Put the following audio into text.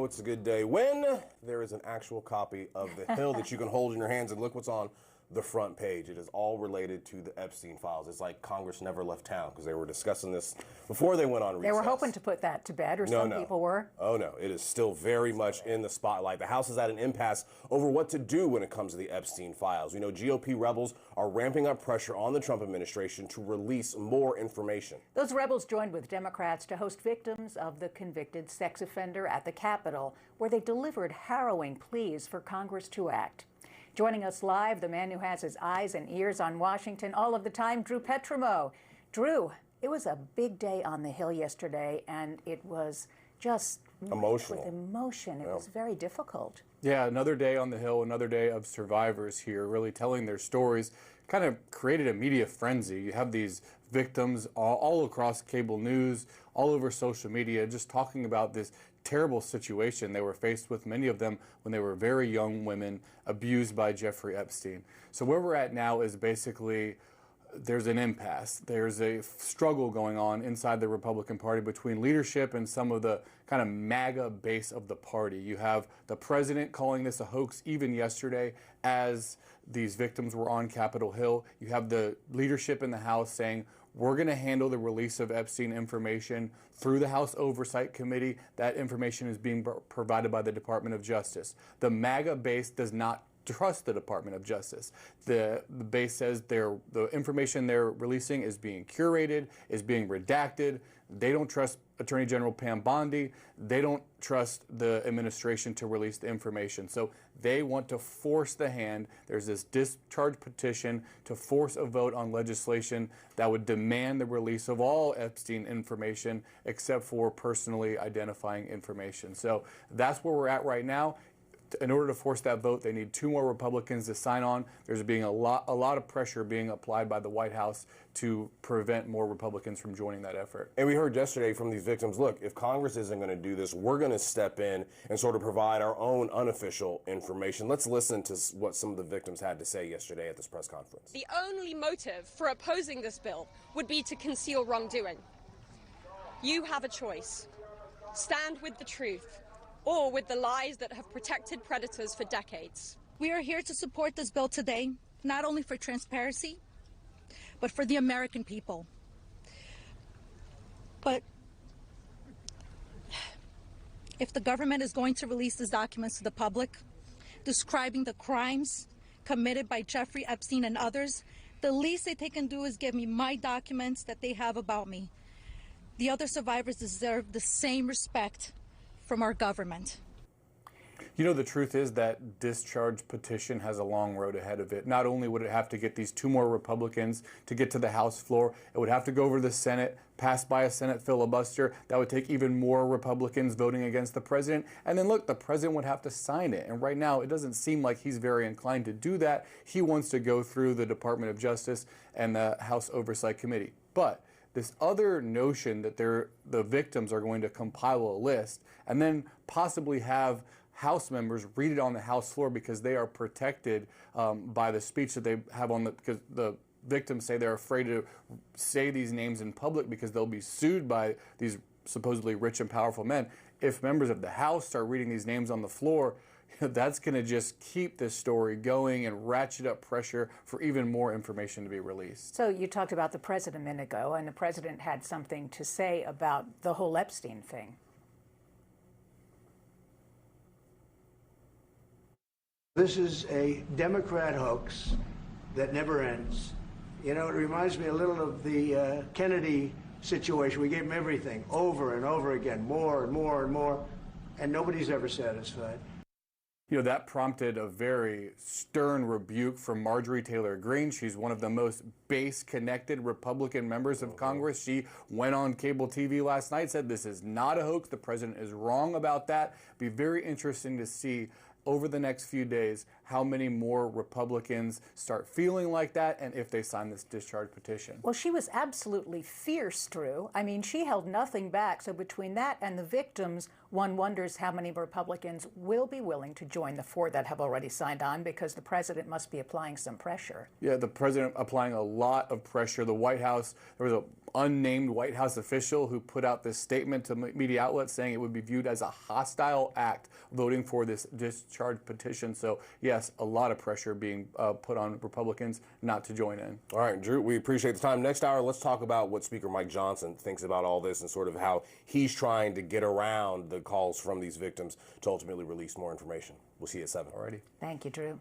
it's a good day when there is an actual copy of The Hill that you can hold in your hands, and look what's on the front page. It is all related to the Epstein files. It's like Congress never left town because they were discussing this before they went on recess. They were hoping to put that to bed, or some people were. Oh no, it is still very much in the spotlight. The House is at an impasse over what to do when it comes to the Epstein files. We know GOP rebels are ramping up pressure on the Trump administration to release more information. Those rebels joined with Democrats to host victims of the convicted sex offender at the Capitol, where they delivered harrowing pleas for Congress to act. Joining us live, the man who has his eyes and ears on Washington all of the time, Drew Petrimo. Drew, it was a big day on the Hill yesterday, and it was just emotional. With emotion. It was very difficult. Yeah, another day on the Hill, another day of survivors here really telling their stories. Kind of created a media frenzy. You have these victims all across cable news, all over social media, just talking about this terrible situation they were faced with, many of them when they were very young women abused by Jeffrey Epstein. So where we're at now is basically there's an impasse. There's a struggle going on inside the Republican Party between leadership and some of the kind of MAGA base of the party. You have the president calling this a hoax even yesterday as these victims were on Capitol Hill. You have the leadership in the House saying, we're going to handle the release of Epstein information through the House Oversight Committee. That information is being provided by the Department of Justice. The MAGA base does not trust the Department of Justice. The base says the information they're releasing is being curated, is being redacted. They don't trust Attorney General Pam Bondi. They don't trust the administration to release the information. So they want to force the hand. There's this discharge petition to force a vote on legislation that would demand the release of all Epstein information except for personally identifying information. So that's where we're at right now. In order to force that vote, they need 2 more Republicans to sign on. There's being a lot of pressure being applied by the White House to prevent more Republicans from joining that effort. And we heard yesterday from these victims, look, if Congress isn't going to do this, we're going to step in and sort of provide our own unofficial information. Let's listen to what some of the victims had to say yesterday at this press conference. The only motive for opposing this bill would be to conceal wrongdoing. You have a choice. Stand with the truth, or with the lies that have protected predators for decades. We are here to support this bill today, not only for transparency, but for the American people. But if the government is going to release these documents to the public, describing the crimes committed by Jeffrey Epstein and others, the least that they can do is give me my documents that they have about me. The other survivors deserve the same respect from our government. You know, the truth is that discharge petition has a long road ahead of it. Not only would it have to get these 2 more Republicans to get to the House floor, it would have to go over to the Senate, pass by a Senate filibuster. That would take even more Republicans voting against the president. And then look, the president would have to sign it. And right now, it doesn't seem like he's very inclined to do that. He wants to go through the Department of Justice and the House Oversight Committee. But this other notion that the victims are going to compile a list and then possibly have House members read it on the House floor because they are protected by the speech that they have on because the victims say they're afraid to say these names in public because they'll be sued by these supposedly rich and powerful men. If members of the House start reading these names on the floor, that's going to just keep this story going and ratchet up pressure for even more information to be released. So you talked about the president a minute ago, and the president had something to say about the whole Epstein thing. This is a Democrat hoax that never ends. You know, it reminds me a little of the Kennedy situation. We gave him everything over and over again, more and more and more, and nobody's ever satisfied. You know, that prompted a very stern rebuke from Marjorie Taylor Greene. She's one of the most base-connected Republican members of Congress. She went on cable TV last night, said this is not a hoax. The president is wrong about that. Be very interesting to see over the next few days how many more Republicans start feeling like that and if they sign this discharge petition. Well, she was absolutely fierce, Drew. I mean, she held nothing back. So between that and the victims, one wonders how many Republicans will be willing to join the 4 that have already signed on, because the president must be applying some pressure. Yeah, the president applying a lot of pressure. The White House, there was a unnamed White House official who put out this statement to media outlets saying it would be viewed as a hostile act voting for this discharge petition. So yes, a lot of pressure being put on Republicans not to join in. All right, Drew, we appreciate the time. Next hour, let's talk about what Speaker Mike Johnson thinks about all this and sort of how he's trying to get around the calls from these victims to ultimately release more information. We'll see you at 7. Alrighty. Thank you, Drew.